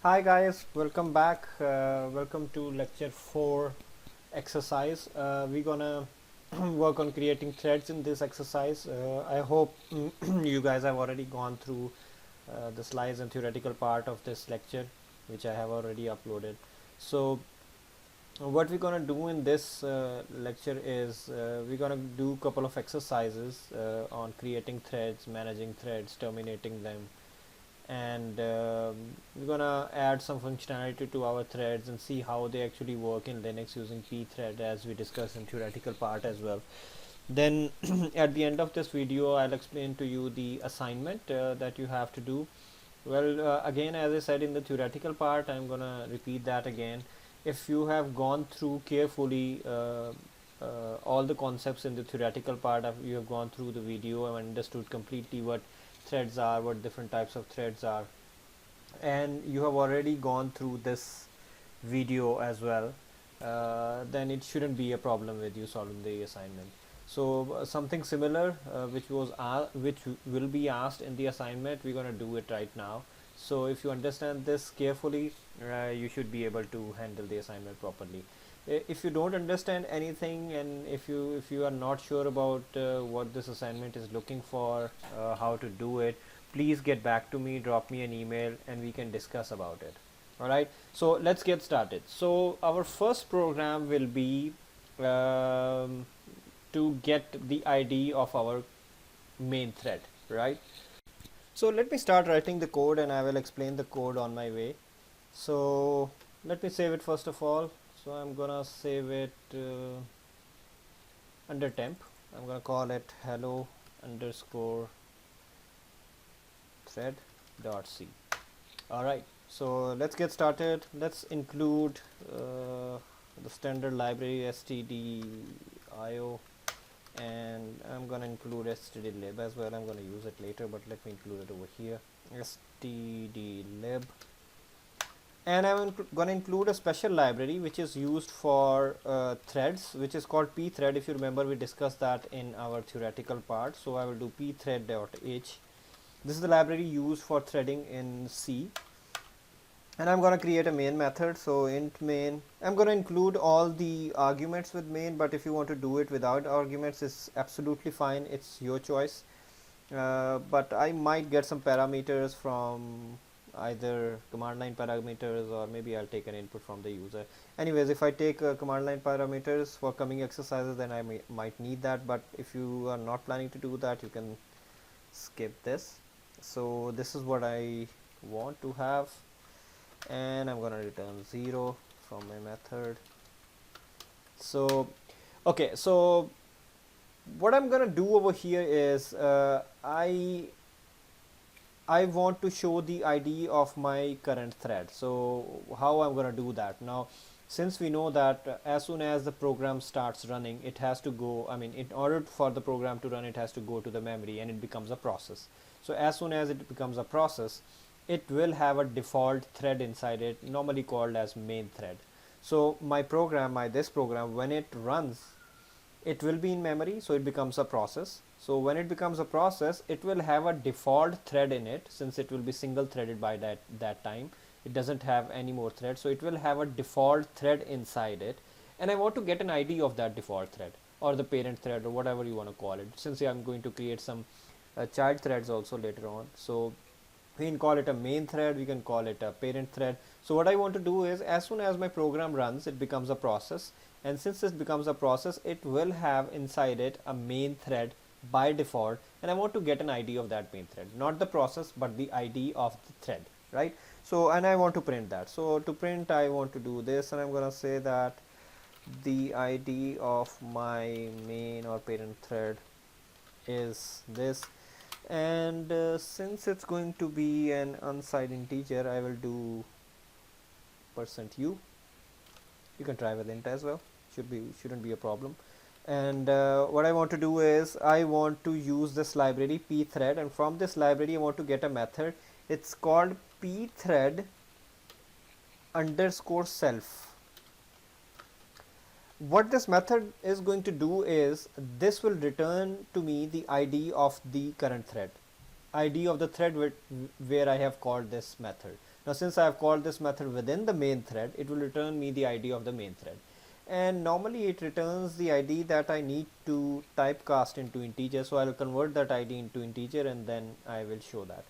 Hi guys, welcome back. Welcome to lecture 4 exercise. We're gonna work on creating threads in this exercise. I hope you guys have already gone through the slides and theoretical part of this lecture, which I have already uploaded. So what we're gonna do in this lecture is we're gonna do a couple of exercises on creating threads, managing threads, terminating them, and we're gonna add some functionality to our threads and see how they actually work in Linux using Pthread, as we discussed in theoretical part as well. Then at the end of this video I'll explain to you the assignment that you have to do. Well, again, as I said in the theoretical part, I'm gonna repeat that again. If you have gone through carefully all the concepts in the theoretical part, you have gone through the video and understood completely what threads are, what different types of threads are, and you have already gone through this video as well, then it shouldn't be a problem with you solving the assignment. So something similar which will be asked in the assignment, we're going to do it right now. So if you understand this carefully, you should be able to handle the assignment properly. If you don't understand anything, and if you are not sure about what this assignment is looking for, how to do it, please get back to me, drop me an email, and we can discuss about it. Alright, so let's get started. So our first program will be to get the ID of our main thread, right? So let me start writing the code and I will explain the code on my way. So let me save it first of all. So I'm gonna save it under temp. I'm gonna call it hello underscore thread.c. Alright, so let's get started. Let's include the standard library stdio, and I'm gonna include stdlib as well. I'm gonna use it later, but let me include it over here, stdlib. And I'm gonna include a special library which is used for threads, which is called pthread. If you remember, we discussed that in our theoretical part. So I will do pthread.h. This is the library used for threading in C. And I'm gonna create a main method. So int main, I'm gonna include all the arguments with main, but if you want to do it without arguments, it's absolutely fine, it's your choice. But I might get some parameters from either command line parameters, or maybe I'll take an input from the user. Anyways, if I take command line parameters for coming exercises, then I might need that, but if you are not planning to do that, you can skip this. So this is what I want to have, and I'm gonna return 0 from my method. So okay, so what I'm gonna do over here is I want to show the ID of my current thread. So how I'm gonna do that now? Since we know that as soon as the program starts running, it has to go, I mean, in order for the program to run, it has to go to the memory and it becomes a process. So as soon as it becomes a process, it will have a default thread inside it, normally called as main thread. So my program, this program, when it runs, it will be in memory, so it becomes a process. So when it becomes a process, it will have a default thread in it, since it will be single threaded by that time. It doesn't have any more threads, so it will have a default thread inside it, and I want to get an ID of that default thread, or the parent thread, or whatever you want to call it, since I'm going to create some child threads also later on. So we can call it a main thread, we can call it a parent thread. So what I want to do is, as soon as my program runs, it becomes a process, and since this becomes a process, it will have inside it a main thread by default, and I want to get an ID of that main thread, not the process but the ID of the thread, right? So, and I want to print that. So to print, I want to do this, and I'm gonna say that the ID of my main or parent thread is this, and since it's going to be an unsigned integer, I will do %u. You can try with int as well, shouldn't be a problem. And what I want to do is, I want to use this library pthread, and from this library I want to get a method. It's called pthread underscore self. What this method is going to do is, this will return to me the ID of the current thread, ID of the thread where I have called this method. Now since I have called this method within the main thread, it will return me the ID of the main thread, and normally it returns the ID that I need to typecast into integer. So I'll convert that ID into integer and then I will show that.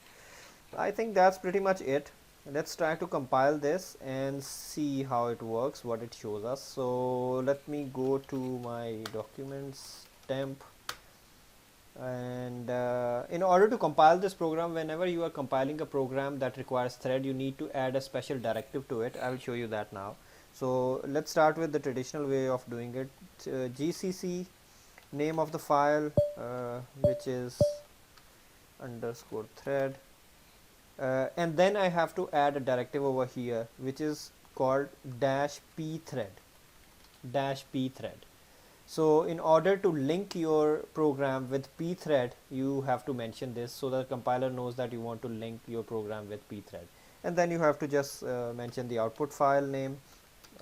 I think that's pretty much it. Let's try to compile this and see how it works, what it shows us. So let me go to my documents temp, and in order to compile this program, whenever you are compiling a program that requires thread, you need to add a special directive to it. I will show you that now. So let's start with the traditional way of doing it. GCC name of the file, which is underscore thread, and then I have to add a directive over here which is called -pthread. So in order to link your program with pthread, you have to mention this so the compiler knows that you want to link your program with pthread, and then you have to just mention the output file name,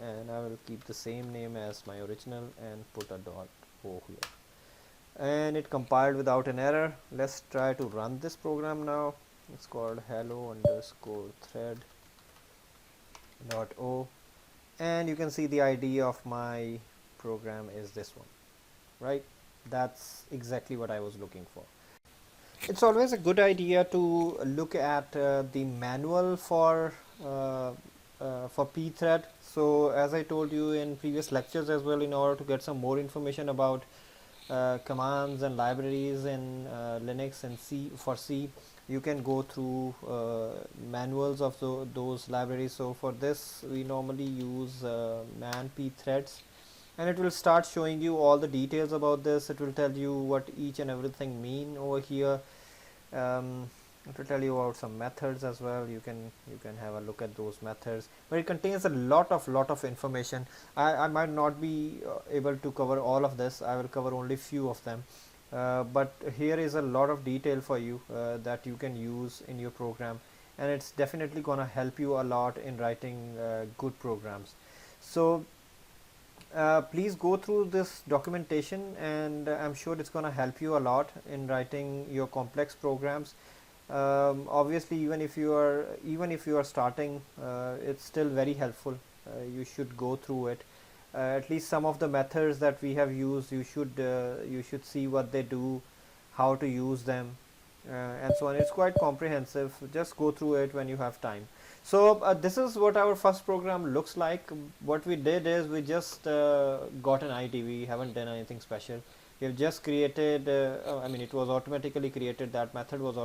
and I will keep the same name as my original and put a .o here, and it compiled without an error. Let's try to run this program now. It's called hello underscore thread.o, and you can see the ID of my program is this one, right? That's exactly what I was looking for. It's always a good idea to look at the manual for pthread. So as I told you in previous lectures as well, in order to get some more information about commands and libraries in Linux and C, you can go through manuals of those libraries. So for this we normally use man pthreads, and it will start showing you all the details about this. It will tell you what each and everything mean over here. It will tell you about some methods as well. You can have a look at those methods, but it contains a lot of information. I might not be able to cover all of this. I will cover only few of them, but here is a lot of detail for you that you can use in your program, and it's definitely gonna help you a lot in writing good programs. So please go through this documentation, and I'm sure it's gonna help you a lot in writing your complex programs. Obviously, even if you are starting, it's still very helpful. You should go through it. At least some of the methods that we have used, you should see what they do, how to use them, and so on. It's quite comprehensive. Just go through it when you have time. So this is what our first program looks like. What we did is we just got an ID. We haven't done anything special. We have just created, I mean, it was automatically created. That method was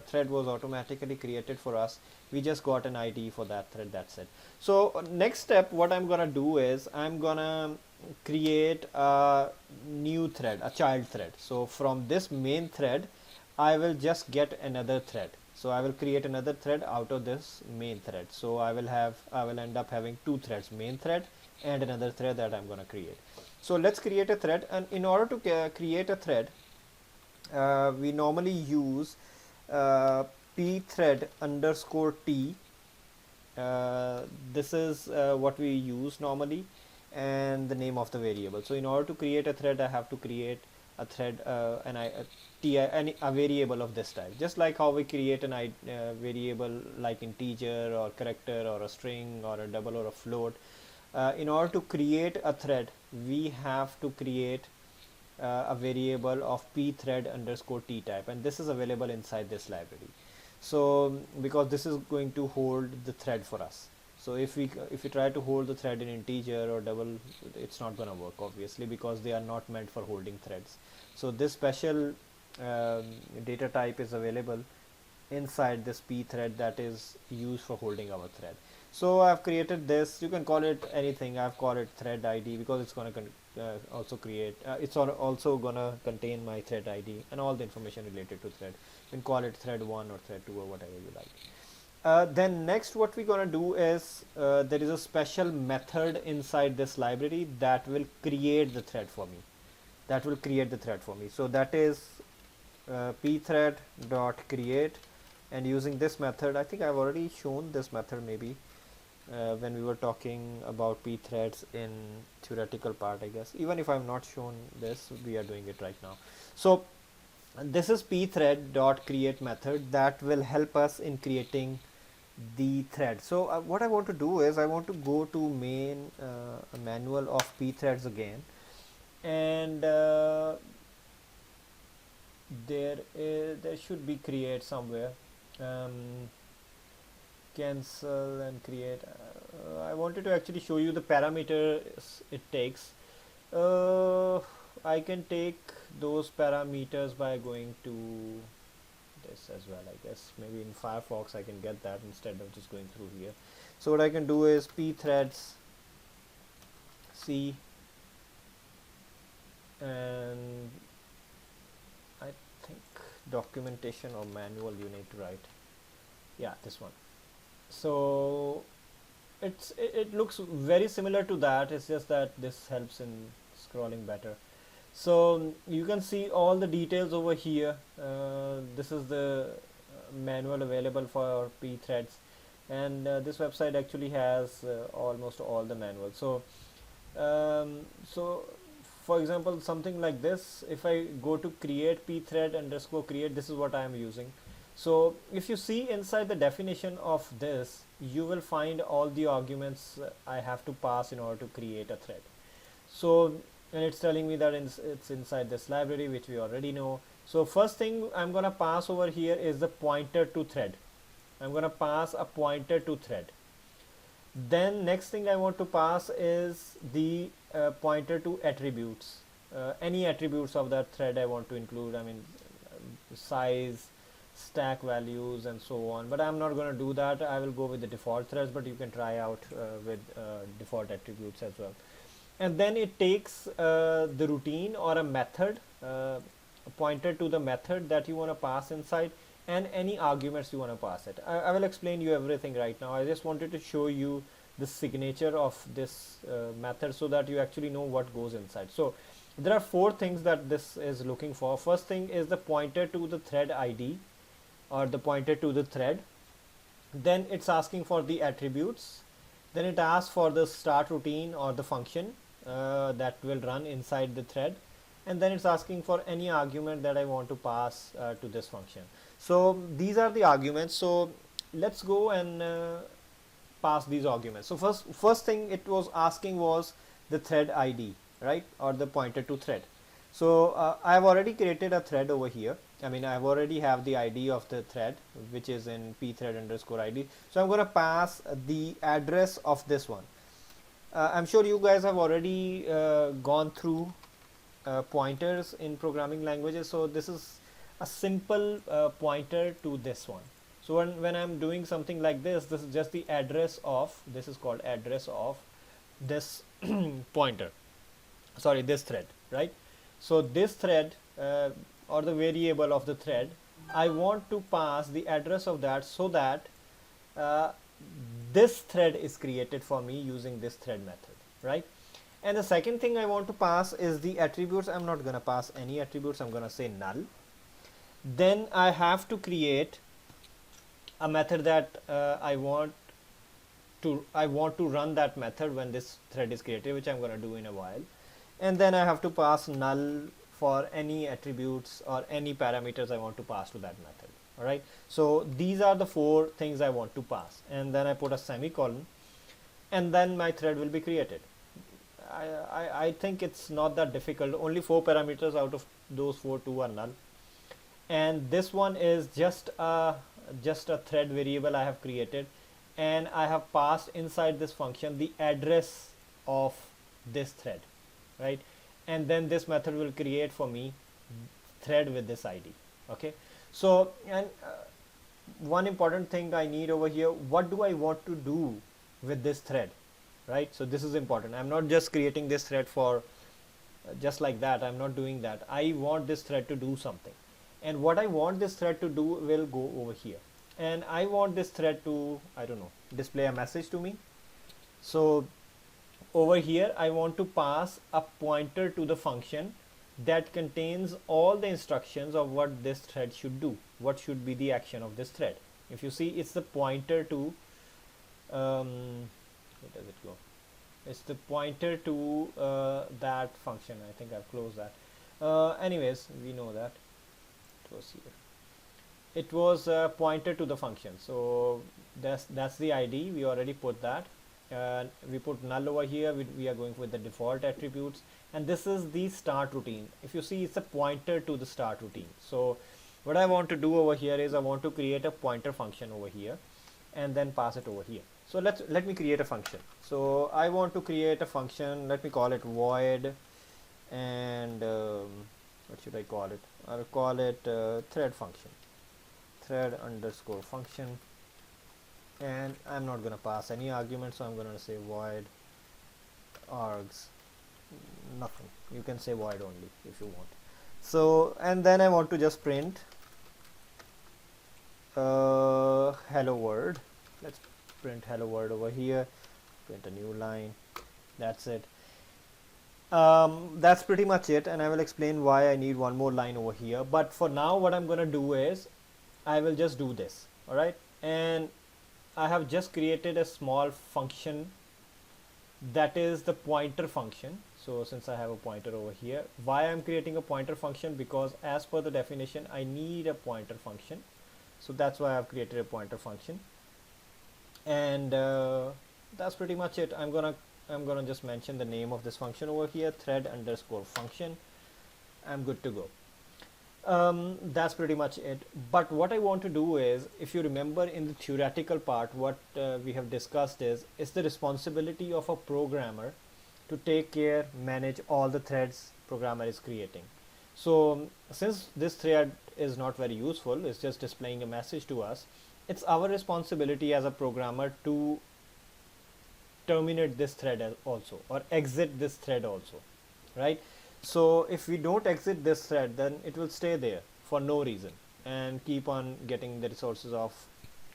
thread was automatically created for us. We just got an ID for that thread. That's it. So next step, what I'm gonna do is I'm gonna create a new thread, a child thread. So from this main thread, I will just get another thread. So I will create another thread out of this main thread. So I will end up having two threads, main thread and another thread that I'm gonna create. So let's create a thread, and in order to create a thread, we normally use pthread underscore t. This is what we use normally, and the name of the variable. So in order to create a thread, I have to create a thread a variable of this type, just like how we create an variable like integer or character or a string or a double or a float. In order to create a thread, we have to create a variable of pthread underscore t type, and this is available inside this library. So because this is going to hold the thread for us. So if we try to hold the thread in integer or double, it's not gonna work, obviously, because they are not meant for holding threads. So this special data type is available inside this pthread that is used for holding our thread. So I've created this. You can call it anything. I've called it thread ID because it's gonna also create. It's also gonna contain my thread ID and all the information related to thread. You can call it thread 1 or thread 2 or whatever you like. Then next, what we're gonna do is there is a special method inside this library that will create the thread for me. So that is pthread dot create, and using this method, I think I've already shown this method maybe when we were talking about pthreads in theoretical part, I guess. Even if I've not shown this, we are doing it right now. So this is pthread dot create method that will help us in creating the thread. So what I want to do is I want to go to main manual of pthreads again, and there should be create somewhere. um, Cancel and create. I wanted to actually show you the parameters it takes. uh, I can take those parameters by going to this as well. I guess maybe in Firefox I can get that instead of just going through here. So what I can do is pthreads C, and I think documentation or manual you need to write. Yeah, this one. So it looks very similar to that. It's just that this helps in scrolling better. So you can see all the details over here. This is the manual available for pthreads, and this website actually has almost all the manuals. So for example, something like this, if I go to create pthread underscore create, this is what I am using. So if you see inside the definition of this, you will find all the arguments I have to pass in order to create a thread. So, and it's telling me that it's inside this library, which we already know. So first thing I'm gonna pass over here is the pointer to thread. I'm gonna pass a pointer to thread. Then next thing I want to pass is the pointer to attributes. Any attributes of that thread I want to include. I mean, size, stack values, and so on. But I'm not going to do that. I will go with the default threads, but you can try out with default attributes as well. And then it takes the routine or a method, a pointer to the method that you want to pass inside, and any arguments you want to pass it. I will explain you everything right now. I just wanted to show you the signature of this method so that you actually know what goes inside. So there are four things that this is looking for. First thing is the pointer to the thread ID, or the pointer to the thread. Then it's asking for the attributes. Then it asks for the start routine or the function that will run inside the thread. And then it's asking for any argument that I want to pass to this function. So these are the arguments. So let's go and pass these arguments. So first thing it was asking was the thread ID, right, or the pointer to thread. So I have already created a thread over here. I mean, I have already have the ID of the thread, which is in pthread underscore ID. So I'm going to pass the address of this one. I'm sure you guys have already gone through pointers in programming languages. So this is a simple pointer to this one. So when I'm doing something like this, this is just the address of, this is called address of this pointer, sorry, this thread, right? So this thread or the variable of the thread, I want to pass the address of that so that this thread is created for me using this thread method, right? And the second thing I want to pass is the attributes. I'm not going to pass any attributes. I'm going to say null. Then I have to create a method that I want to run that method when this thread is created, which I'm going to do in a while. And then I have to pass null for any attributes or any parameters I want to pass to that method. All right. So these are the four things I want to pass, and then I put a semicolon, and then my thread will be created. I think it's not that difficult. Only 4 parameters out of those 4, 2 are null, and this one is just a thread variable I have created, and I have passed inside this function the address of this thread, right? And then this method will create for me thread with this ID. Okay. So, and one important thing I need over here, what do I want to do with this thread, right? So this is important. I'm not just creating this thread for just like that. I'm not doing that. I want this thread to do something, and what I want this thread to do will go over here, and I want this thread to, I don't know, display a message to me. So over here I want to pass a pointer to the function that contains all the instructions of what this thread should do, what should be the action of this thread. If you see, it's the pointer to where does it go? It's the pointer to that function. I think I've closed that. Anyways, we know that it was here. it was a pointer to the function. So that's the ID. We already put that. We put null over here. We are going with the default attributes, and this is the start routine. If you see, it's a pointer to the start routine. So what I want to do over here is I want to create a pointer function over here and then pass it over here. So let me create a function. So I want to create a function. Let me call it void, and what should I call it? I'll call it thread function, thread underscore function, and I'm not going to pass any argument, so I'm going to say void args nothing. You can say void only if you want. So, and then I want to just print hello world. Let's print hello world over here, print a new line. That's it. That's pretty much it, and I will explain why I need one more line over here. But for now, what I'm going to do is I will just do this. All right, and I have just created a small function that is the pointer function. So since I have a pointer over here, why I'm creating a pointer function? Because as per the definition, I need a pointer function. So that's why I've created a pointer function, and that's pretty much it. I'm gonna just mention the name of this function over here, thread underscore function. I'm good to go. That's pretty much it. But what I want to do is, if you remember in the theoretical part, what we have discussed is it's the responsibility of a programmer to take care, manage all the threads programmer is creating. So since this thread is not very useful, it's just displaying a message to us, it's our responsibility as a programmer to terminate this thread also, or exit this thread also, right? So if we don't exit this thread, then it will stay there for no reason and keep on getting the resources of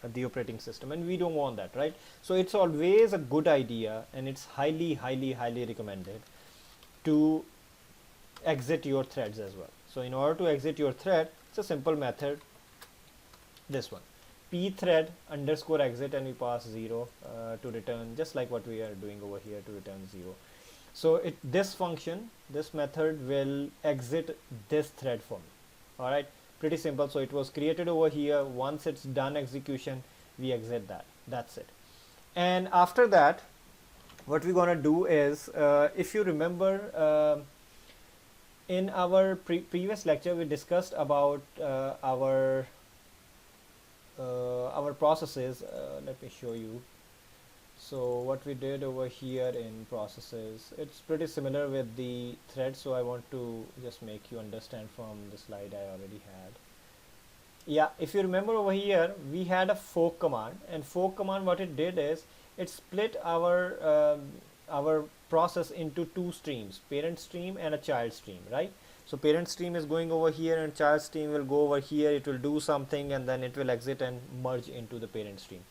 the operating system, and we don't want that, right? So it's always a good idea, and it's highly recommended to exit your threads as well. So in order to exit your thread, it's a simple method, this one, pthread underscore exit, and we pass 0 to return, just like what we are doing over here, to return 0. So this function, this method will exit this thread for me. All right, pretty simple. So it was created over here. Once it's done execution, we exit that. That's it. And after that, what we're gonna do is, if you remember, in our previous lecture, we discussed about our processes. Let me show you. So what we did over here in processes, it's pretty similar with the thread. So I want to just make you understand from the slide I already had. Yeah, if you remember over here, we had a fork command, and fork command, what it did is it split our process into two streams, parent stream and a child stream, right? So parent stream is going over here, and child stream will go over here. It will do something, and then it will exit and merge into the parent stream.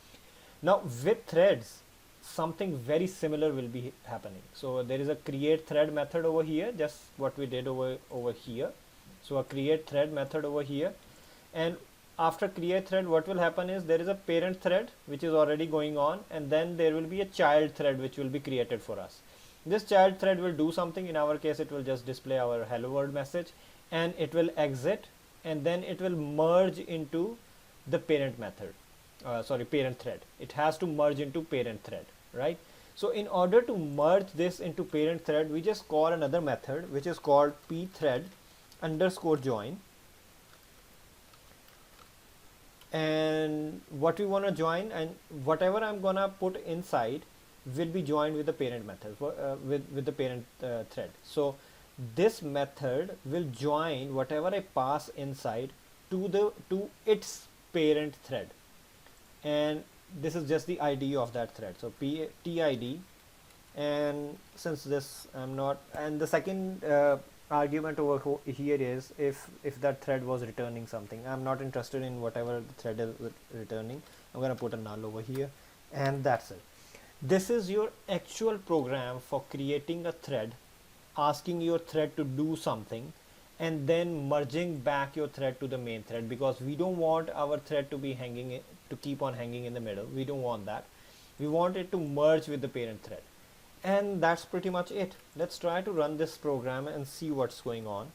Now with threads, something very similar will be happening. So there is a create thread method over here, just what we did over here. So a create thread method over here, and after create thread, what will happen is there is a parent thread which is already going on, and then there will be a child thread which will be created for us. This child thread will do something. In our case, it will just display our hello world message, and it will exit, and then it will merge into the parent method. Parent thread. It has to merge into parent thread, right? So in order to merge this into parent thread, we just call another method which is called pthread underscore join. And what we want to join, and whatever I'm gonna put inside will be joined with the parent method, with the parent thread. So this method will join whatever I pass inside to its parent thread, and this is just the ID of that thread. So TID, and since this I'm not, and the second argument over here is if that thread was returning something. I'm not interested in whatever the thread is returning. I'm going to put a null over here, and that's it. This is your actual program for creating a thread, asking your thread to do something, and then merging back your thread to the main thread, because we don't want our thread to be to keep on hanging in the middle. We don't want that. We want it to merge with the parent thread. And that's pretty much it. Let's try to run this program and see what's going on.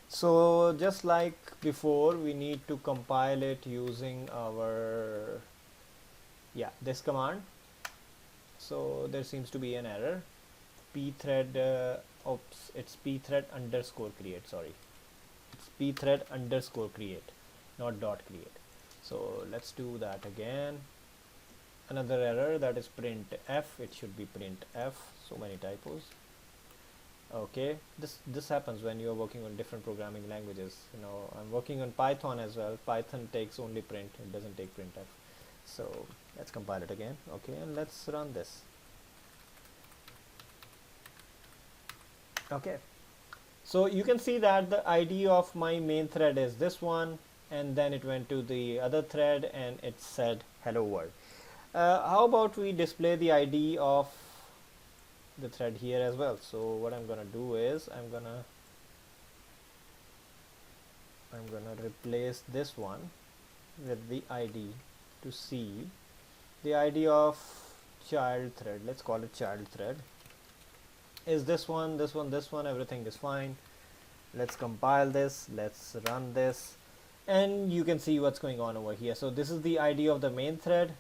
So just like before, we need to compile it using our, yeah, this command. So there seems to be an error. Pthread, oops, it's pthread underscore create, sorry. It's pthread underscore create, not dot create. So let's do that again. Another error, that is print f. It should be print f. So many typos. Okay, this happens when you are working on different programming languages. You know, I'm working on Python as well. Python takes only print, it doesn't take printf. So let's compile it again. Okay, and let's run this. Okay, so you can see that the ID of my main thread is this one, and then it went to the other thread and it said hello world. How about we display the ID of the thread here as well? So what I'm gonna do is I'm gonna replace this one with the ID to see the ID of child thread. Let's call it child thread. Is this one, this one, this one, everything is fine. Let's compile this, let's run this, and you can see what's going on over here. So this is the ID of the main thread,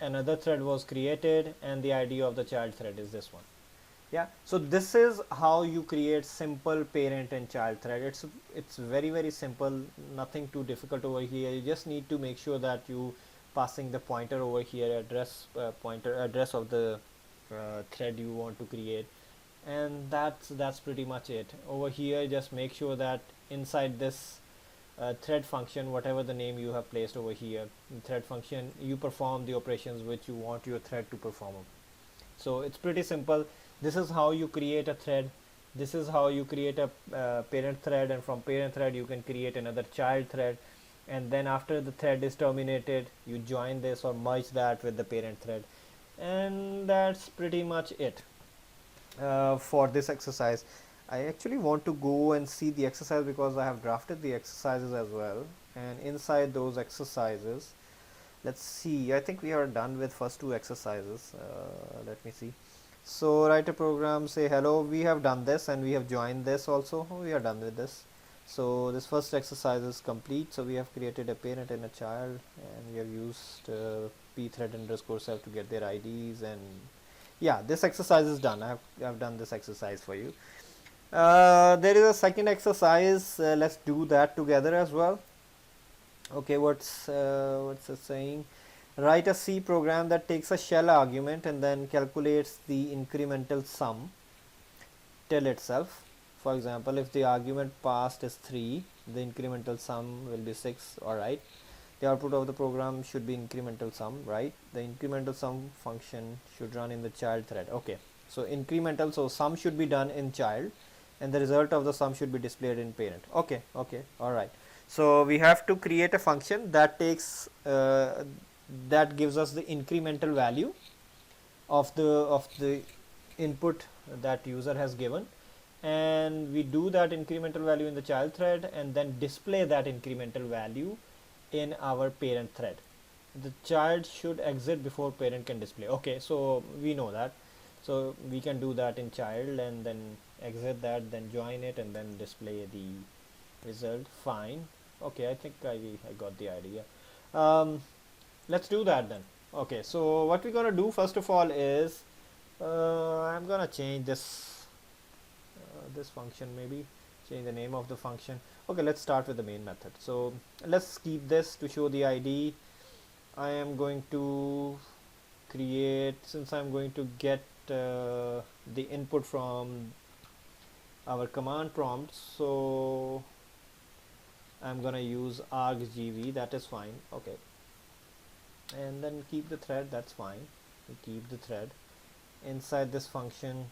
another thread was created, and the ID of the child thread is this one. Yeah, so this is how you create simple parent and child thread. It's very simple, nothing too difficult over here. You just need to make sure that you passing the pointer over here, address address of the thread you want to create, and that's pretty much it. Over here, just make sure that inside this thread function, whatever the name you have placed over here, thread function, you perform the operations which you want your thread to perform. So it's pretty simple. This is how you create a thread. This is how you create a parent thread, and from parent thread you can create another child thread, and then after the thread is terminated, you join this or merge that with the parent thread, and that's pretty much it for this exercise. I actually want to go and see the exercise because I have drafted the exercises as well, and inside those exercises, let's see, I think we are done with first two exercises. Let me see. So write a program, say hello. We have done this and we have joined this also. We are done with this. So this first exercise is complete. So we have created a parent and a child, and we have used pthread underscore self to get their IDs, and yeah, this exercise is done. I have done this exercise for you. There is a second exercise. Let's do that together as well. Okay, what's it saying? Write a C program that takes a shell argument and then calculates the incremental sum till itself. For example, if the argument passed is 3, the incremental sum will be 6. Alright, the output of the program should be incremental sum, right? The incremental sum function should run in the child thread. Okay, so incremental, so sum should be done in child, and the result of the sum should be displayed in parent. Okay, alright. So we have to create a function that takes that gives us the incremental value of the input that user has given, and we do that incremental value in the child thread and then display that incremental value in our parent thread. The child should exit before parent can display. Okay, so we know that, so we can do that in child and then exit that, then join it, and then display the result. Fine. Okay, I think I got the idea. Let's do that then. Okay, so what we're gonna do first of all is I'm gonna change this this function, maybe change the name of the function. Okay, let's start with the main method. So let's keep this to show the ID. I am going to create, since I'm going to get the input from our command prompt, so I'm gonna use argv, that is fine. Okay, and then keep the thread, that's fine. We keep the thread. Inside this function,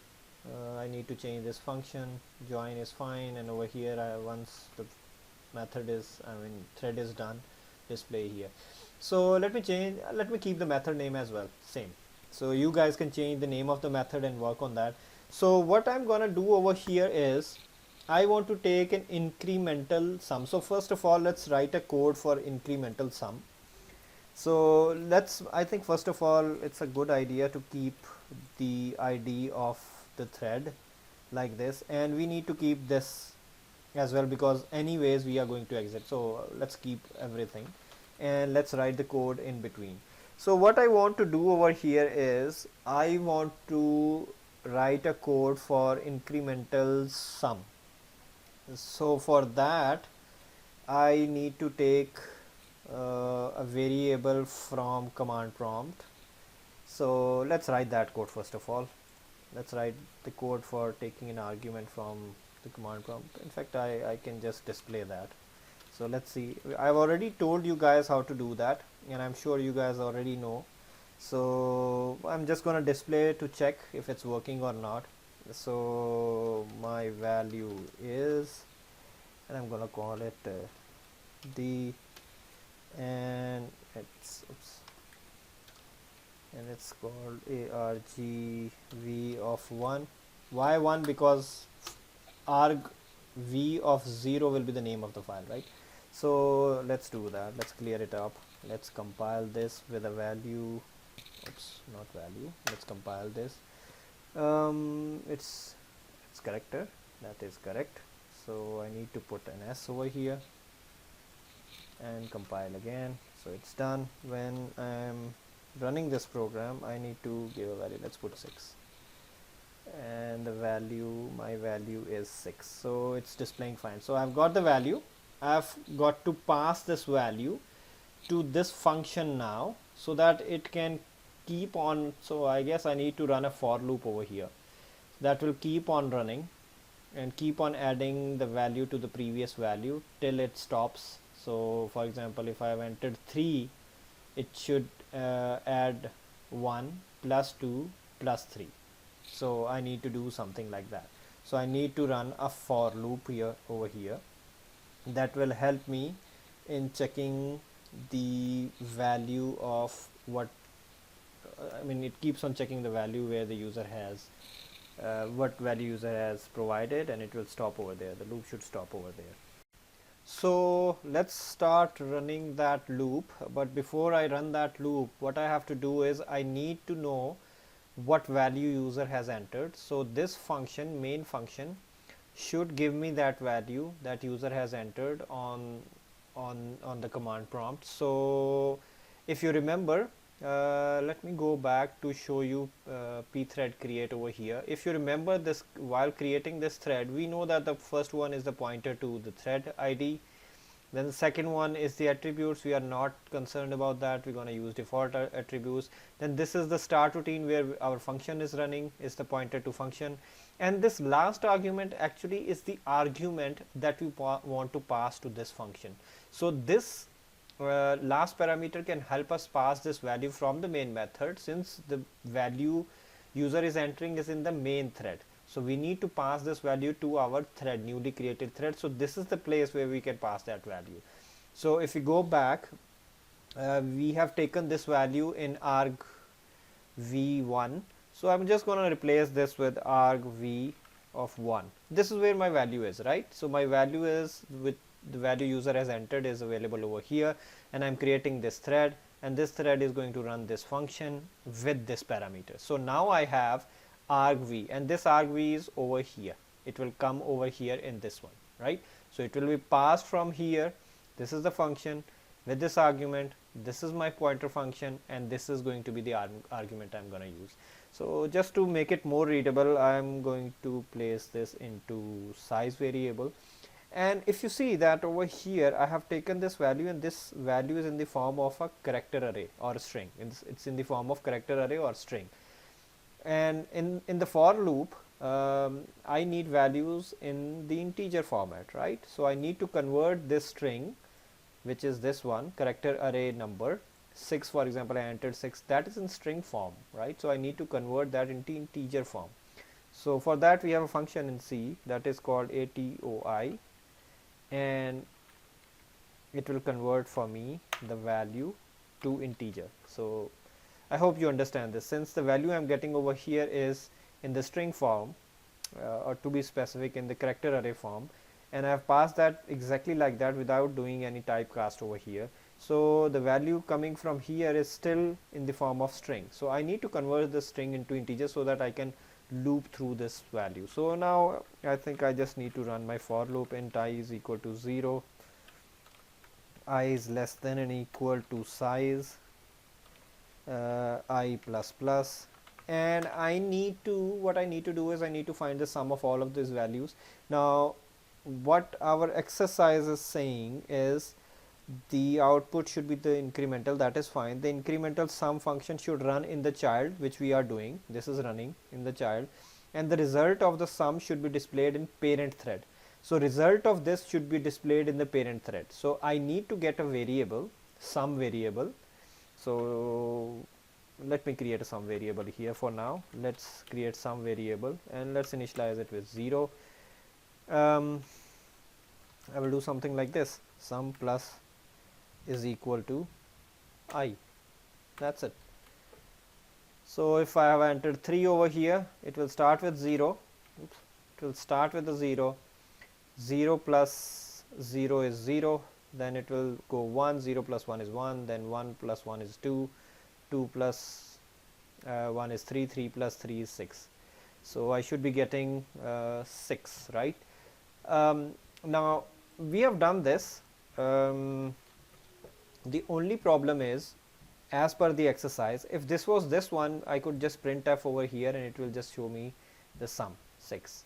I need to change this function. Join is fine, and over here once the method is, thread is done, display here. So let me keep the method name as well, same. So you guys can change the name of the method and work on that. So what I'm gonna do over here is I want to take an incremental sum. So first of all, let's write a code for incremental sum. So I think first of all, it's a good idea to keep the ID of the thread like this, and we need to keep this as well, because anyways we are going to exit. So let's keep everything and let's write the code in between. So what I want to do over here is I want to write a code for incremental sum. So for that I need to take a variable from command prompt. So let's write that code first of all. Let's write the code for taking an argument from the command prompt. In fact, I can just display that. So let's see. I've already told you guys how to do that, and I'm sure you guys already know. So I'm just going to display to check if it's working or not. So my value is, and I'm going to call it D, and it's called argv of 1. Why 1? Because arg v of 0 will be the name of the file, right? So let's do that. Let's clear it up. Let's compile this with a value. Oops, not value. Let's compile this. It's character. That is correct. So I need to put an s over here and compile again. So it's done. When I'm running this program, I need to give a value. Let's put 6, and the value, my value is 6. So it's displaying fine. So I've got the value. I've got to pass this value to this function now so that it can keep on. So I guess I need to run a for loop over here that will keep on running and keep on adding the value to the previous value till it stops. So for example, if I have entered 3, it should add 1 plus 2 plus 3. So I need to do something like that. So I need to run a for loop here over here that will help me in checking the value of what I mean, it keeps on checking the value where the user has what value user has provided, and it will stop over there. The loop should stop over there. So let's start running that loop. But before I run that loop, what I have to do is I need to know what value user has entered. So this function, main function, should give me that value that user has entered on the command prompt. So if you remember, let me go back to show you pthread create over here. If you remember this, while creating this thread, we know that the first one is the pointer to the thread ID. Then the second one is the attributes. We are not concerned about that. We're going to use default attributes. Then this is the start routine where our function is running, is the pointer to function. And this last argument actually is the argument that we want to pass to this function. So this last parameter can help us pass this value from the main method, since the value user is entering is in the main thread. So we need to pass this value to our thread, newly created thread. So this is the place where we can pass that value. So if we go back, we have taken this value in arg v1. So I'm just going to replace this with arg v of 1. This is where my value is, right? So my value is with the value user has entered is available over here, and I'm creating this thread, and this thread is going to run this function with this parameter. So now I have argv, and this argv is over here. It will come over here in this one, right? So it will be passed from here. This is the function with this argument. This is my pointer function, and this is going to be the argument I'm going to use. So just to make it more readable, I'm going to place this into size variable. And if you see that over here, I have taken this value, and this value is in the form of a character array or a string. It's in the form of character array or string. And in the for loop, I need values in the integer format, right? So I need to convert this string, which is this one, character array number 6, for example. I entered 6, that is in string form, right? So I need to convert that into integer form. So for that we have a function in C that is called atoi, and it will convert for me the value to integer. So I hope you understand this. Since the value I'm getting over here is in the string form, or to be specific in the character array form, and I have passed that exactly like that without doing any typecast over here. So the value coming from here is still in the form of string. So I need to convert the string into integer so that I can loop through this value. So now I think I just need to run my for loop. Int I is equal to 0, I is less than and equal to size I plus plus, and I need to, what I need to do is I need to find the sum of all of these values. Now what our exercise is saying is the output should be the incremental. That is fine. The incremental sum function should run in the child, which we are doing. This is running in the child, and the result of the sum should be displayed in parent thread. So result of this should be displayed in the parent thread. So I need to get a variable, sum variable. So let me create a sum variable here for now. Let's create some variable and let's initialize it with 0. I will do something like this: sum plus is equal to I. That's it. So if I have entered 3 over here, it will start with 0. Oops. It will start with a 0. 0 plus 0 is 0. Then it will go 1. 0 plus 1 is 1. Then 1 plus 1 is 2. 2 plus 1 is 3. 3 plus 3 is 6. So I should be getting 6, right? Now we have done this. The only problem is, as per the exercise, if this was this one, I could just printf over here and it will just show me the sum 6.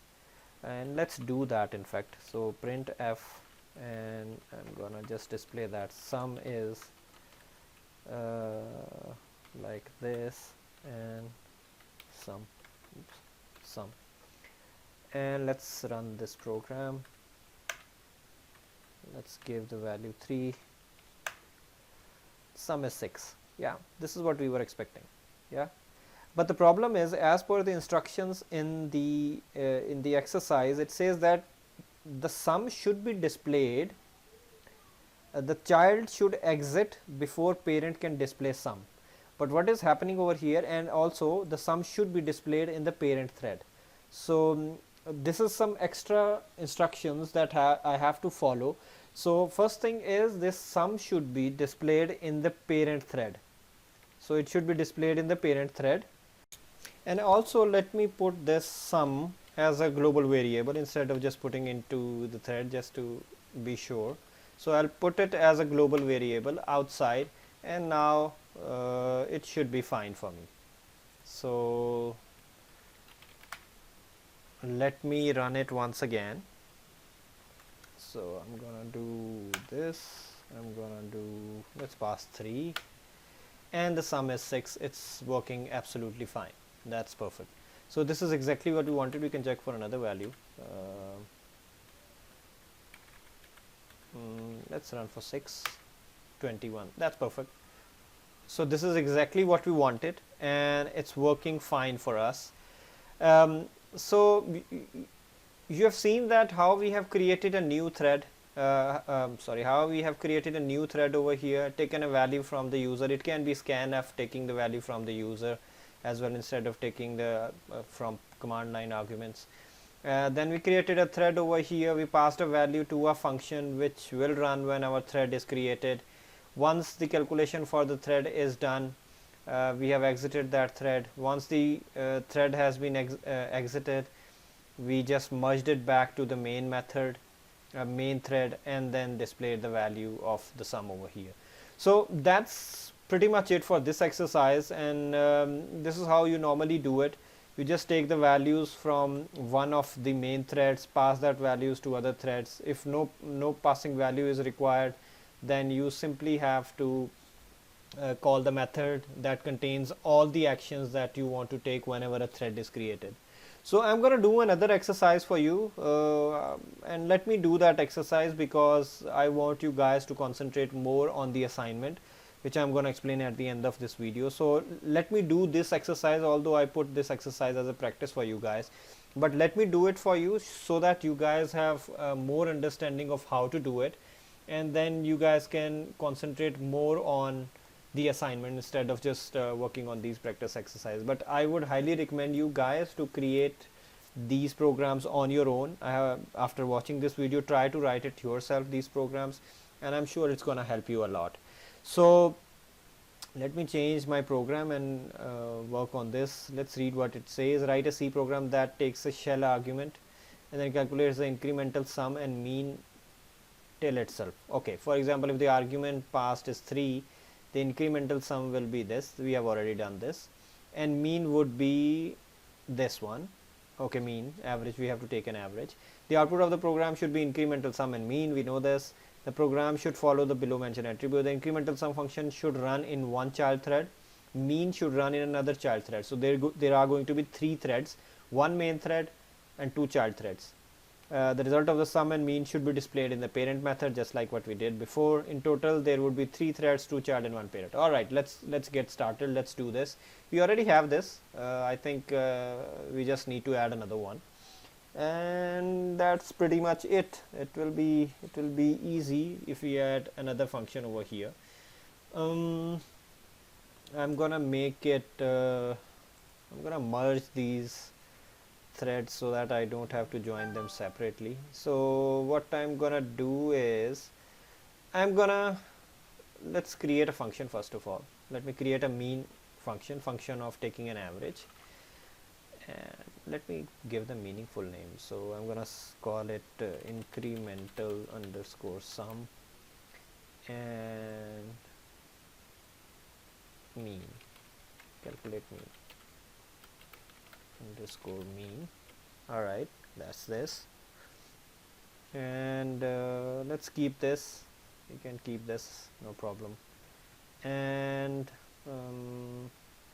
And let's do that in fact. So printf, and I'm gonna just display that sum is like this, and sum, oops, sum, and let's run this program. Let's give the value 3. Sum is 6. Yeah, this is what we were expecting. Yeah, but the problem is, as per the instructions in the exercise, it says that the sum should be displayed, the child should exit before parent can display sum. But what is happening over here, and also the sum should be displayed in the parent thread. So this is some extra instructions that I have to follow. So first thing is, this sum should be displayed in the parent thread. So it should be displayed in the parent thread. And also let me put this sum as a global variable instead of just putting into the thread, just to be sure. So I'll put it as a global variable outside, and now it should be fine for me. So let me run it once again. So I'm gonna do this, I'm gonna do, let's pass 3, and the sum is 6. It's working absolutely fine. That's perfect. So this is exactly what we wanted. We can check for another value. Let's run for 6, 21. That's perfect. So this is exactly what we wanted, and it's working fine for us. So you have seen that how we have created a new thread, how we have created a new thread over here, taken a value from the user. It can be scanf taking the value from the user as well, instead of taking the from command line arguments. Then we created a thread over here. We passed a value to a function which will run when our thread is created. Once the calculation for the thread is done, we have exited that thread. Once the thread has been exited, we just merged it back to the main method, main thread, and then displayed the value of the sum over here. So that's pretty much it for this exercise, and this is how you normally do it. You just take the values from one of the main threads, pass that values to other threads. If no passing value is required, then you simply have to call the method that contains all the actions that you want to take whenever a thread is created. So I'm going to do another exercise for you, and let me do that exercise because I want you guys to concentrate more on the assignment, which I'm going to explain at the end of this video. So let me do this exercise, although I put this exercise as a practice for you guys, but let me do it for you so that you guys have more understanding of how to do it, and then you guys can concentrate more on the assignment instead of just working on these practice exercises. But I would highly recommend you guys to create these programs on your own. After watching this video, try to write it yourself, these programs, and I'm sure it's going to help you a lot. So Let me change my program and work on this. Let's read what it says. Write a C program that takes a shell argument and then calculates the incremental sum and mean till itself. Okay, for example, if the argument passed is 3, the incremental sum will be this. We have already done this, and mean would be this one. Okay, mean, average, we have to take an average. The output of the program should be incremental sum and mean, we know this. The program should follow the below mentioned attribute. The incremental sum function should run in one child thread, mean should run in another child thread. So there are going to be 3 threads, one main thread and 2 child threads. The result of the sum and mean should be displayed in the parent method, just like what we did before. In total there would be 3 threads, 2 child and 1 parent. Alright, let's get started. Let's do this. We already have this. I think we just need to add another one, and that's pretty much it. It will be easy if we add another function over here. I'm gonna make it I'm gonna merge these threads so that I don't have to join them separately. So what I'm gonna do is let's create a function. First of all, let me create a mean function of taking an average, and let me give them meaningful names. So I'm gonna call it incremental underscore sum and mean, calculate mean underscore mean. Alright, that's this, and let's keep this. You can keep this, no problem. And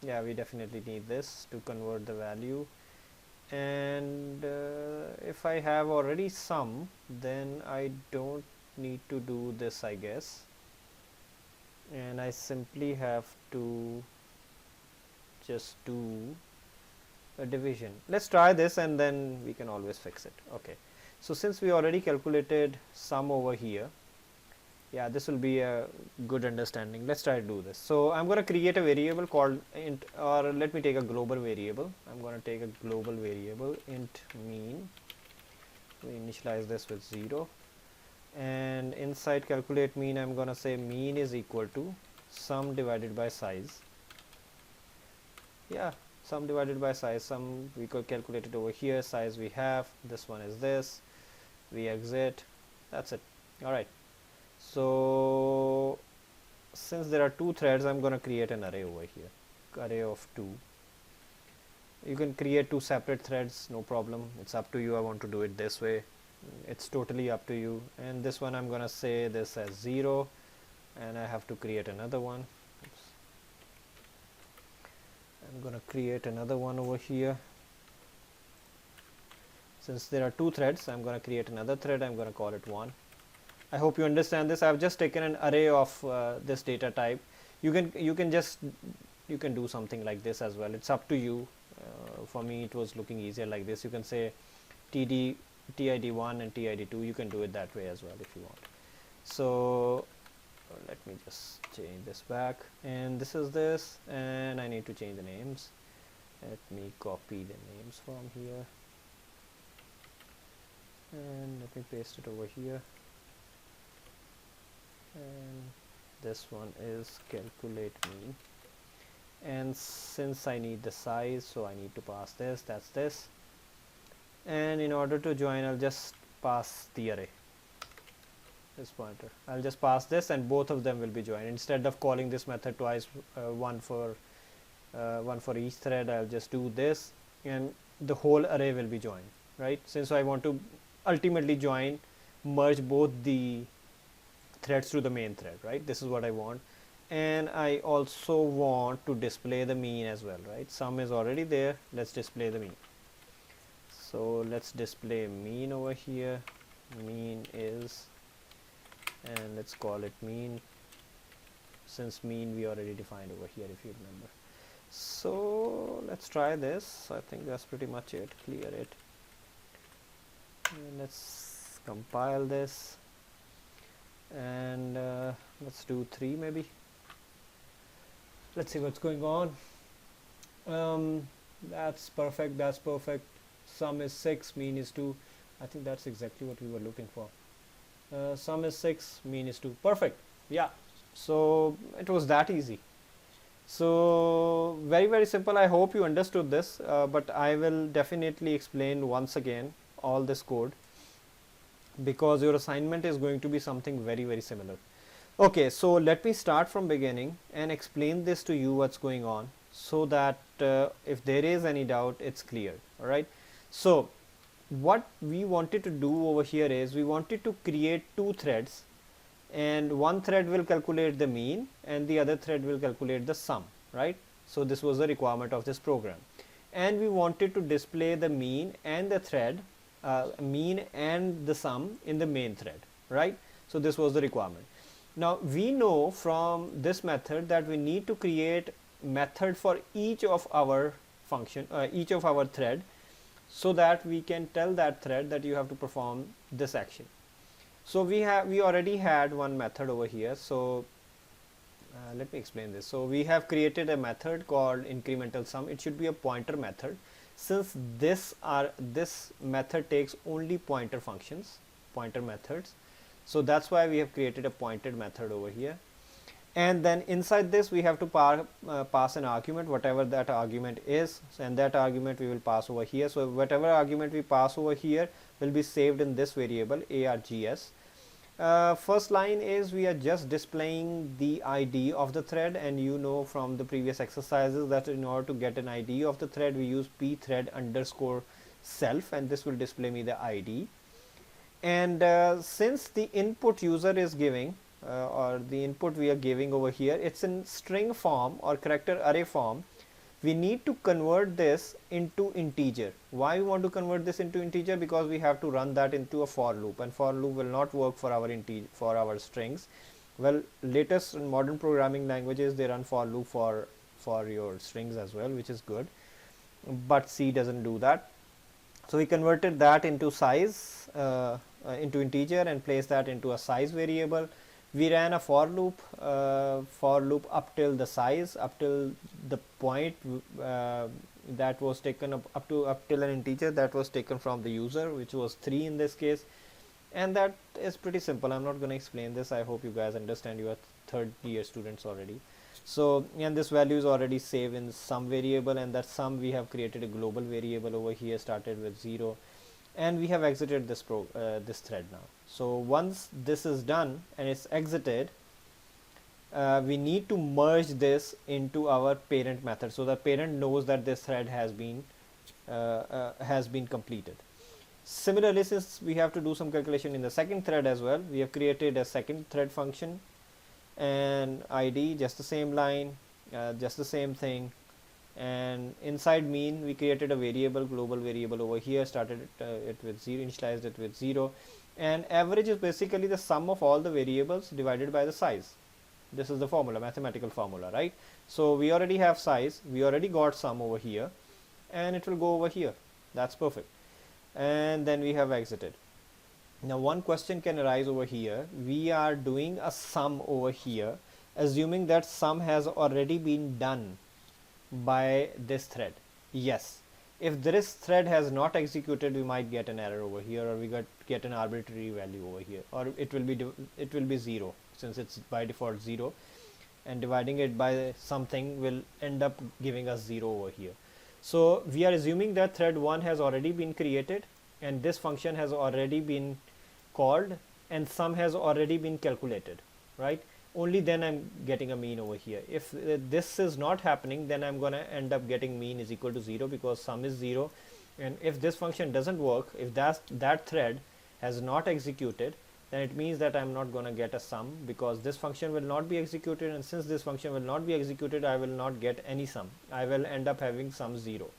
yeah, we definitely need this to convert the value. And if I have already sum, then I don't need to do this, I guess, and I simply have to just do a division. Let's try this and then we can always fix it. Okay, so since we already calculated sum over here, yeah, this will be a good understanding. Let's try to do this. So I'm going to create a variable called int, or let me take a global variable. I'm going to take a global variable int mean. We initialize this with 0, and inside calculate mean I'm going to say mean is equal to sum divided by size. Yeah, sum divided by size. Sum we could calculate it over here, size we have, this one is this, we exit, that's it. Alright, so since there are 2 threads, I'm going to create an array over here, array of 2. You can create 2 separate threads, no problem, it's up to you. I want to do it this way, it's totally up to you. And this one I'm going to say this as 0, and I have to create another one. Oops. I'm going to create another one over here. Since there are 2 threads, I'm going to create another thread. I'm going to call it 1. I hope you understand this. I've just taken an array of this data type. You can do something like this as well. It's up to you. For me, it was looking easier like this. You can say TID1 and TID2. You can do it that way as well if you want. So let me just change this back, and this is this, and I need to change the names. Let me copy the names from here and let me paste it over here, and this one is calculate mean. And since I need the size, so I need to pass this, that's this, and in order to join I'll just pass the array, this pointer. I'll just pass this and both of them will be joined. Instead of calling this method twice, one for each thread, I'll just do this and the whole array will be joined, right? Since I want to ultimately merge both the threads to the main thread, right? This is what I want. And I also want to display the mean as well, right? Sum is already there, let's display the mean. So let's display mean over here. Mean is, and let's call it mean, since mean we already defined over here if you remember. So let's try this. I think that's pretty much it. Clear it, and let's compile this, and let's do 3 maybe. Let's see what's going on. That's perfect, that's perfect. Sum is 6, mean is 2. I think that's exactly what we were looking for. Sum is 6, mean is 2. Perfect. Yeah, so it was that easy. So very simple. I hope you understood this, but I will definitely explain once again all this code, because your assignment is going to be something very similar. Okay, so let me start from beginning and explain this to you what's going on, so that if there is any doubt, it's clear. All right. So what we wanted to do over here is we wanted to create two threads, and one thread will calculate the mean and the other thread will calculate the sum, right? So this was the requirement of this program, and we wanted to display the mean and the thread mean and the sum in the main thread, right? So this was the requirement. Now we know from this method that we need to create method for each of our function, each of our thread, so that we can tell that thread that you have to perform this action. So we already had one method over here. So let me explain this. So we have created a method called incremental sum. It should be a pointer method, since this method takes only pointer functions, pointer methods. So that's why we have created a pointed method over here. And then inside this we have to pass an argument, whatever that argument is, and that argument we will pass over here. So whatever argument we pass over here will be saved in this variable args. First line is we are just displaying the ID of the thread, and you know from the previous exercises that in order to get an ID of the thread we use pthread underscore self, and this will display me the ID. And since the input user is giving or the input we are giving over here, it's in string form or character array form, we need to convert this into integer. Why we want to convert this into integer? Because we have to run that into a for loop, and for loop will not work for our strings. Well, latest modern programming languages, they run for loop for your strings as well, which is good, but C doesn't do that. So we converted that into size, into integer, and placed that into a size variable. We ran a for loop up till the size, up till the point that was taken up till an integer that was taken from the user, which was 3 in this case. And that is pretty simple. I'm not going to explain this. I hope you guys understand. You are third year students already. So, and this value is already saved in sum variable, and that sum we have created a global variable over here, started with 0, and we have exited this this thread now. So once this is done and it's exited, we need to merge this into our parent method, so the parent knows that this thread has been completed. Similarly, since we have to do some calculation in the second thread as well, we have created a second thread function, and ID just the same line, just the same thing. And inside mean we created a variable, global variable over here, started it with 0, initialized it with 0, and average is basically the sum of all the variables divided by the size. This is the formula, mathematical formula, right? So we already have size, we already got sum over here, and it will go over here. That's perfect. And then we have exited. Now one question can arise over here. We are doing a sum over here, assuming that sum has already been done by this thread. Yes, if this thread has not executed, we might get an error over here, or we get an arbitrary value over here, or it will be 0, since it's by default 0, and dividing it by something will end up giving us 0 over here. So we are assuming that thread 1 has already been created, and this function has already been called, and sum has already been calculated, right? Only then I'm getting a mean over here. If this is not happening, then I'm gonna end up getting mean is equal to 0, because sum is 0. And if this function doesn't work, if that thread has not executed, then it means that I'm not gonna get a sum, because this function will not be executed, and since this function will not be executed, I will not get any sum. I will end up having sum 0,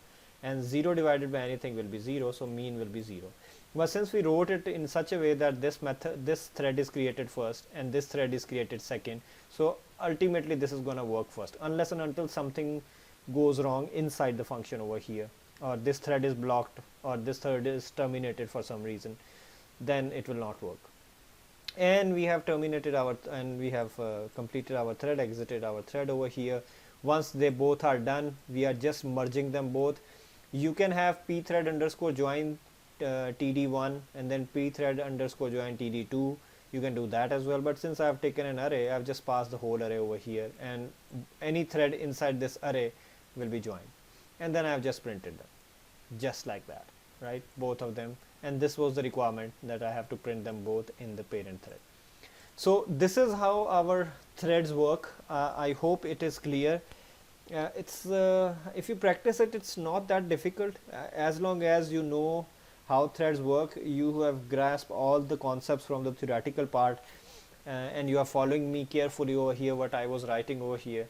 and 0 divided by anything will be 0, so mean will be 0. But since we wrote it in such a way that this thread is created first and this thread is created second, so ultimately this is going to work first, unless and until something goes wrong inside the function over here, or this thread is blocked, or this thread is terminated for some reason, then it will not work. And we have terminated we have completed our thread, exited our thread over here. Once they both are done, we are just merging them both. You can have pthread underscore join td1, and then pthread underscore join td2, you can do that as well. But since I've taken an array, I've just passed the whole array over here, and any thread inside this array will be joined, and then I've just printed them just like that, right, both of them. And this was the requirement, that I have to print them both in the parent thread. So this is how our threads work. I hope it is clear. It's if you practice it, it's not that difficult. As long as you know how threads work, you have grasped all the concepts from the theoretical part, and you are following me carefully over here what I was writing over here.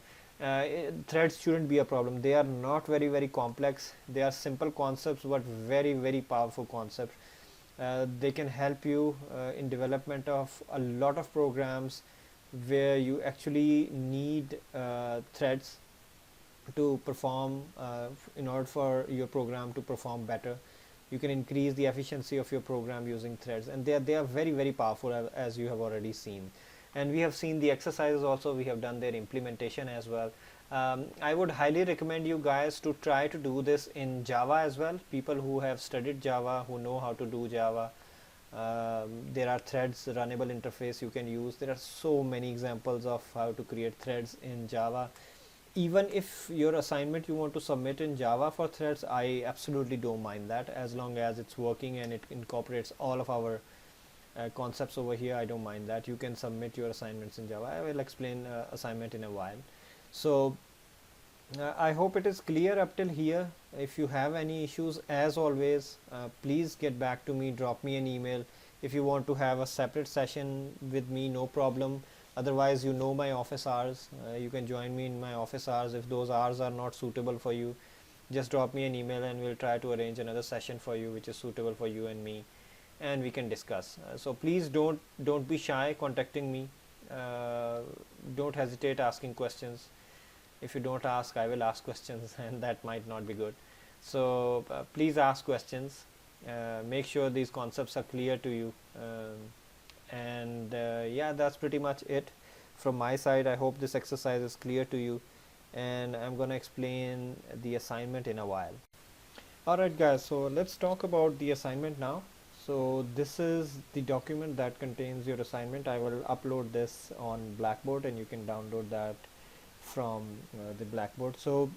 Threads shouldn't be a problem. They are not very complex. They are simple concepts, but very powerful concepts. They can help you in development of a lot of programs where you actually need threads to perform, in order for your program to perform better. You can increase the efficiency of your program using threads, and they are very powerful, as you have already seen. And we have seen the exercises also. We have done their implementation as well. I would highly recommend you guys to try to do this in Java as well. People who have studied Java, who know how to do Java, there are threads runnable interface you can use. There are so many examples of how to create threads in Java. Even if your assignment you want to submit in Java for threads, I absolutely don't mind that, as long as it's working and it incorporates all of our concepts over here. I don't mind that. You can submit your assignments in Java. I will explain assignment in a while. So I hope it is clear up till here. If you have any issues, as always, please get back to me, drop me an email. If you want to have a separate session with me, no problem. Otherwise, you know my office hours. You can join me in my office hours. If those hours are not suitable for you, just drop me an email and we'll try to arrange another session for you which is suitable for you and me, and we can discuss. So please don't be shy contacting me. Don't hesitate asking questions. If you don't ask, I will ask questions and that might not be good. So please ask questions. Make sure these concepts are clear to you. Yeah, that's pretty much it from my side. I hope this exercise is clear to you, and I'm gonna explain the assignment in a while. Alright guys, so let's talk about the assignment now. So this is the document that contains your assignment. I will upload this on Blackboard and you can download that from the Blackboard. So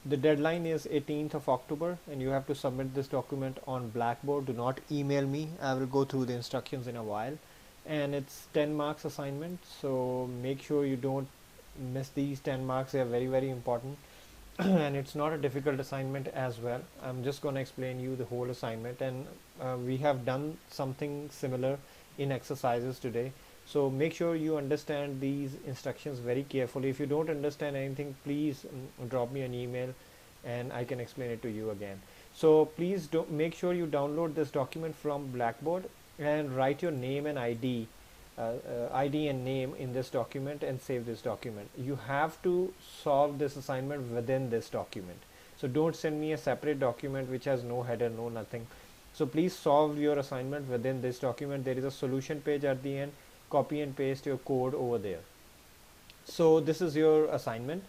the deadline is 18th of October and you have to submit this document on Blackboard. Do not email me. I will go through the instructions in a while. And it's 10 marks assignment, so make sure you don't miss these 10 marks. They are very important. And it's not a difficult assignment as well. I'm just going to explain you the whole assignment, and we have done something similar in exercises today. So make sure you understand these instructions very carefully. If you don't understand anything, please drop me an email and I can explain it to you again. So please make sure you download this document from Blackboard and write your name and ID and name in this document and save this document. You have to solve this assignment within this document. So don't send me a separate document which has no header, no nothing. So please solve your assignment within this document. There is a solution page at the end. Copy and paste your code over there. So this is your assignment.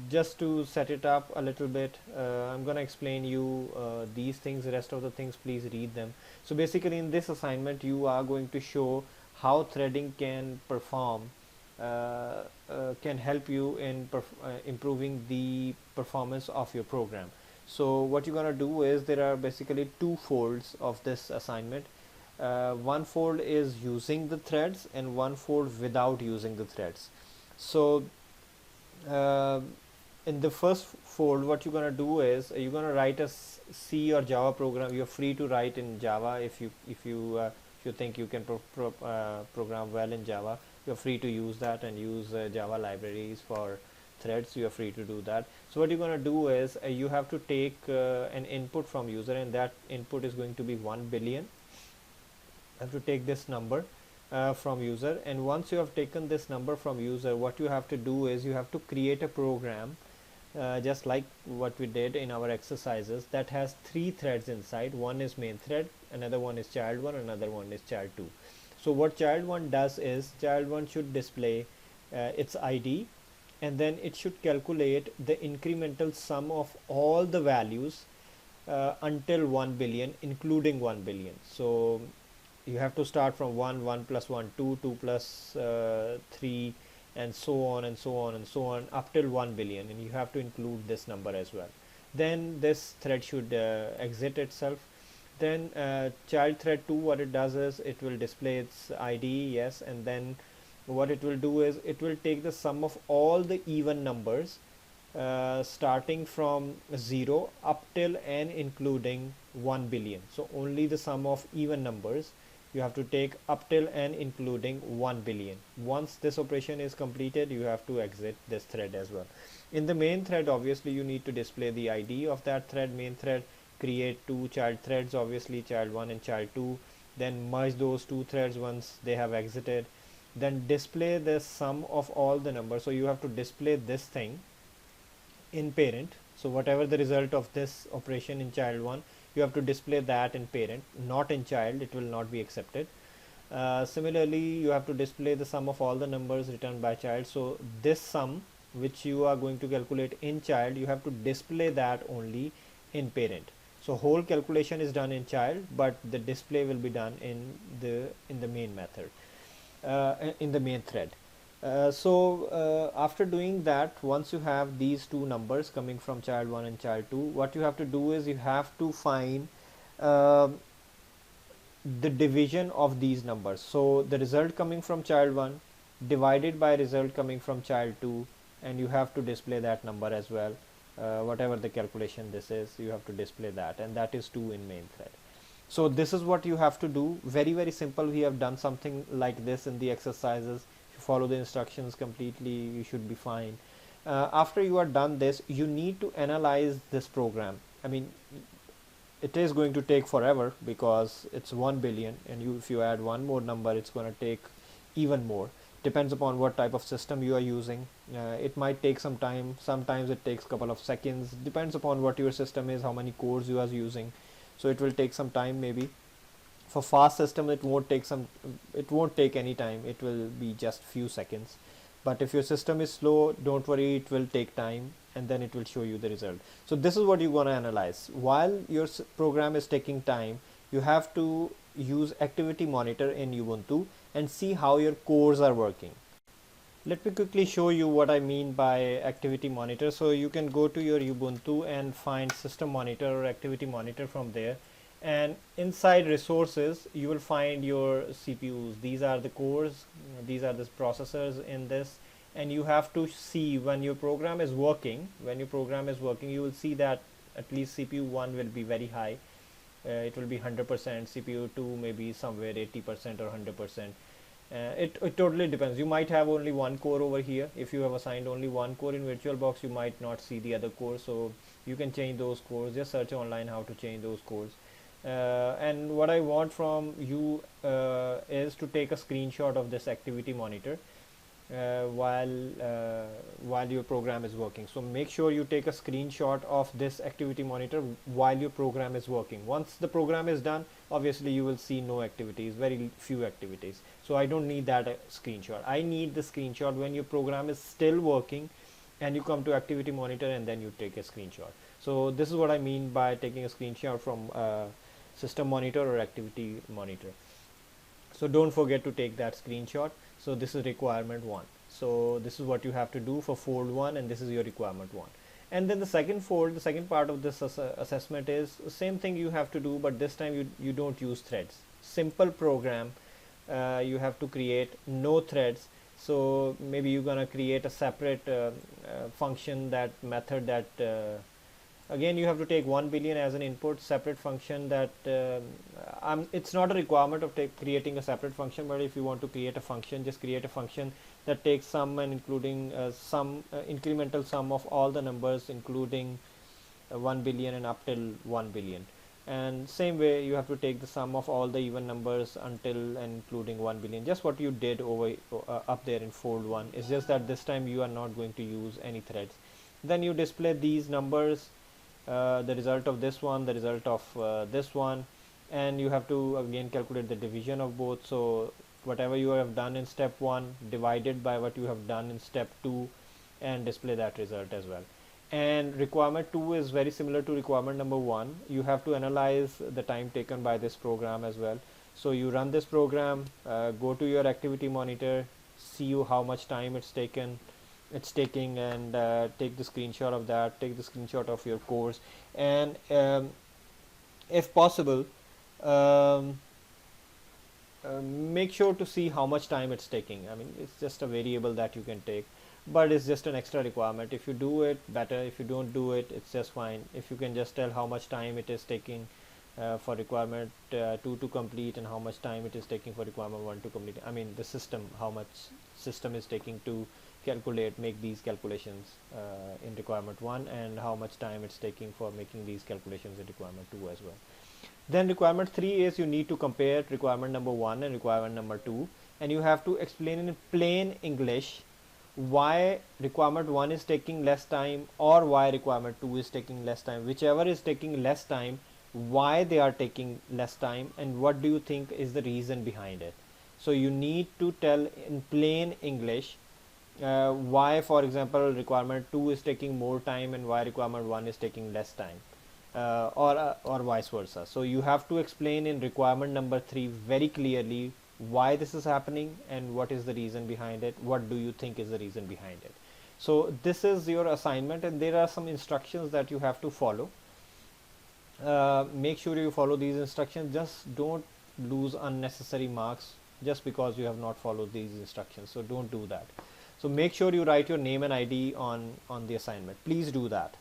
Just to set it up a little bit, I'm gonna explain you these things. The rest of the things, please read them. So basically in this assignment you are going to show how threading can perform, can help you in improving the performance of your program. So what you're gonna do is, there are basically two folds of this assignment. One fold is using the threads and one fold without using the threads. So in the first fold, what you're gonna do is you're gonna write a C or Java program. You're free to write in Java if you think you can program well in Java. You're free to use that and use Java libraries for threads. You are free to do that. So what you're gonna do is you have to take an input from user, and that input is going to be 1 billion. Have to take this number from user, and once you have taken this number from user, what you have to do is you have to create a program just like what we did in our exercises, that has 3 threads inside. One is main thread, another one is child 1, another one is child 2. So what child 1 does is, child 1 should display its ID, and then it should calculate the incremental sum of all the values until 1 billion, including 1 billion. So you have to start from 1, 1 plus 1, 2, 2 plus 3, and so on and so on and so on up till 1 billion, and you have to include this number as well. Then this thread should exit itself. Then child thread 2, what it does is it will display its ID, yes, and then what it will do is it will take the sum of all the even numbers starting from 0 up till and including 1 billion. So only the sum of even numbers you have to take up till and including 1 billion. Once this operation is completed, you have to exit this thread as well. In the main thread, obviously you need to display the ID of that thread, main thread, create two child threads, obviously child 1 and child 2, then merge those two threads once they have exited, then display the sum of all the numbers. So you have to display this thing in parent. So whatever the result of this operation in child 1, you have to display that in parent, not in child. It will not be accepted. Similarly, you have to display the sum of all the numbers returned by child. So this sum which you are going to calculate in child, you have to display that only in parent. So whole calculation is done in child, but the display will be done in the main method, in the main thread. After doing that, once you have these two numbers coming from child 1 and child 2, what you have to do is you have to find uh, the division of these numbers. So the result coming from child 1 divided by result coming from child 2, and you have to display that number as well. Whatever the calculation this is, you have to display that, and that is 2 in main thread. So this is what you have to do. Very simple. We have done something like this in the exercises. If you follow the instructions completely, you should be fine. After you are done this, you need to analyze this program. I mean, it is going to take forever because it's 1 billion, and if you add one more number, it's going to take even more. Depends upon what type of system you are using. It might take some time. Sometimes it takes a couple of seconds. Depends upon what your system is, how many cores you are using. So it will take some time. Maybe for fast system it won't take any time. It will be just few seconds. But if your system is slow, don't worry, it will take time, and then it will show you the result. So this is what you want to analyze. While your program is taking time, you have to use activity monitor in Ubuntu and see how your cores are working. Let me quickly show you what I mean by activity monitor. So you can go to your Ubuntu and find system monitor or activity monitor from there, and inside resources you will find your CPUs. These are the cores, these are the processors in this, and you have to see when your program is working. When your program is working, you will see that at least CPU 1 will be very high. It will be 100%, CPU 2 maybe somewhere 80% or 100%. It totally depends. You might have only one core over here. If you have assigned only one core in VirtualBox, you might not see the other core, so you can change those cores. Just search online how to change those cores. And what I want from you is to take a screenshot of this activity monitor while your program is working. So make sure you take a screenshot of this activity monitor while your program is working. Once the program is done, obviously you will see no activities, very few activities. So I don't need that screenshot. I need the screenshot when your program is still working and you come to activity monitor and then you take a screenshot. So this is what I mean by taking a screenshot from system monitor or activity monitor. So don't forget to take that screenshot. So this is requirement 1. So this is what you have to do for fold 1, and this is your requirement 1. And then the second fold, the second part of this assessment is same thing you have to do, but this time you don't use threads. Simple program. You have to create no threads. So maybe you're gonna create a separate function, that method that again you have to take 1 billion as an input, separate function that it's not a requirement of creating a separate function, but if you want to create a function, just create a function that takes sum and including some incremental sum of all the numbers including 1 billion and up till 1 billion. And same way you have to take the sum of all the even numbers until and including 1 billion, just what you did over up there in fold 1. It's just that this time you are not going to use any threads. Then you display these numbers, the result of this one, the result of this one, and you have to again calculate the division of both. So whatever you have done in step 1 divided by what you have done in step 2, and display that result as well. And requirement 2 is very similar to requirement number 1. You have to analyze the time taken by this program as well. So you run this program, go to your activity monitor, see how much time it's taking, and take the screenshot of that, take the screenshot of your course, and if possible, um, make sure to see how much time it's taking. I mean, it's just a variable that you can take, but it's just an extra requirement. If you do it, better. If you don't do it, it's just fine. If you can just tell how much time it is taking for requirement 2 to complete, and how much time it is taking for requirement 1 to complete. I mean, the system, how much system is taking to make these calculations in requirement 1, and how much time it's taking for making these calculations in requirement 2 as well. Then requirement 3 is you need to compare requirement number 1 and requirement number 2, and you have to explain in plain English why requirement 1 is taking less time, or why requirement 2 is taking less time. Whichever is taking less time, why they are taking less time, and what do you think is the reason behind it. So you need to tell in plain English why, for example, requirement 2 is taking more time and why requirement 1 is taking less time, or vice versa. So you have to explain in requirement number 3 very clearly why this is happening and what is the reason behind it. What do you think is the reason behind it? So this is your assignment, and there are some instructions that you have to follow. Make sure you follow these instructions. Just don't lose unnecessary marks just because you have not followed these instructions. So don't do that. So make sure you write your name and ID on the assignment. Please do that.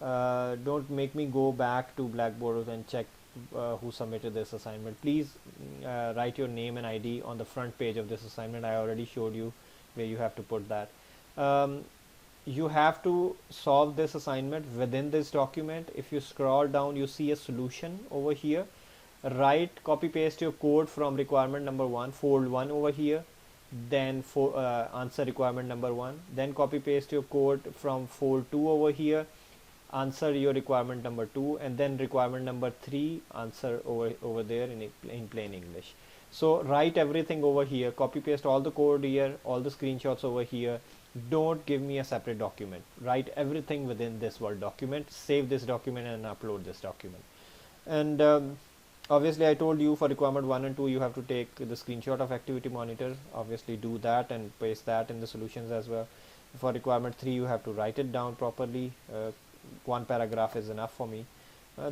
Don't make me go back to Blackboard and check who submitted this assignment. Please write your name and ID on the front page of this assignment. I already showed you where you have to put that. You have to solve this assignment within this document. If you scroll down, you see a solution over here. Copy paste your code from requirement number 1, fold 1 over here, then answer requirement number 1, then copy paste your code from fold 2 over here, answer your requirement number 2, and then requirement number 3, answer over there in plain English. So write everything over here, copy paste all the code here, all the screenshots over here. Don't give me a separate document. Write everything within this Word document, save this document, and upload this document. And obviously I told you for requirement 1 and 2 you have to take the screenshot of activity monitor. Obviously do that and paste that in the solutions as well. For requirement 3 you have to write it down properly. One paragraph is enough for me.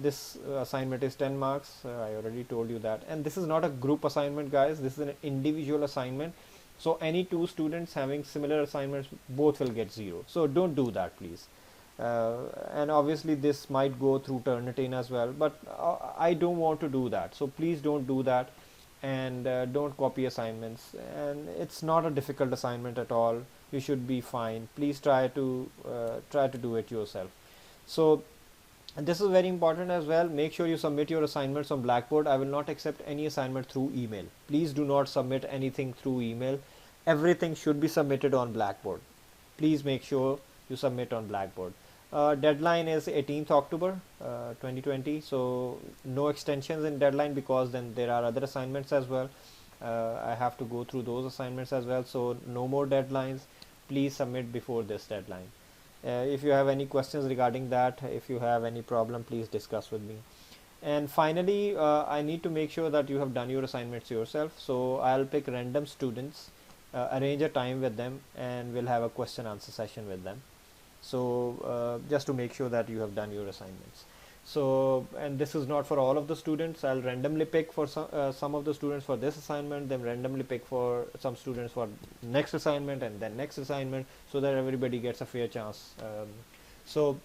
This assignment is 10 marks. I already told you that. And this is not a group assignment, guys. This is an individual assignment. So any two students having similar assignments, both will get 0. So don't do that, please. And obviously this might go through Turnitin as well, but I don't want to do that. So please don't do that, and don't copy assignments. And it's not a difficult assignment at all. You should be fine. Please try to do it yourself. So this is very important as well. Make sure you submit your assignments on Blackboard. I will not accept any assignment through email. Please do not submit anything through email. Everything should be submitted on Blackboard. Please make sure you submit on Blackboard. Deadline is 18th October 2020. So no extensions in deadline, because then there are other assignments as well. I have to go through those assignments as well. So no more deadlines. Please submit before this deadline. If you have any questions regarding that, if you have any problem, please discuss with me. And finally, I need to make sure that you have done your assignments yourself. So I'll pick random students, arrange a time with them, and we'll have a question answer session with them. So just to make sure that you have done your assignments. So, and this is not for all of the students. I'll randomly pick for some of the students for this assignment, then randomly pick for some students for next assignment, and then next assignment, so that everybody gets a fair chance. We'll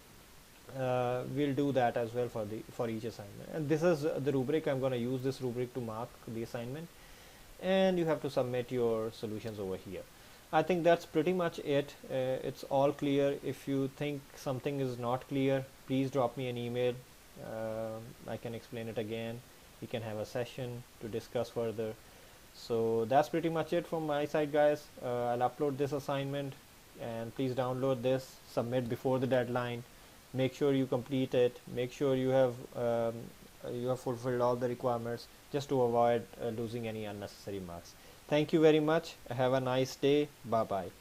do that as well for each assignment. And this is the rubric. I'm going to use this rubric to mark the assignment, and you have to submit your solutions over here. I think that's pretty much it. It's all clear. If you think something is not clear, please drop me an email. I can explain it again. We can have a session to discuss further. So that's pretty much it from my side, guys. I'll upload this assignment, and please download this, submit before the deadline. Make sure you complete it. Make sure you have fulfilled all the requirements, just to avoid losing any unnecessary marks. Thank you very much. Have a nice day. Bye bye.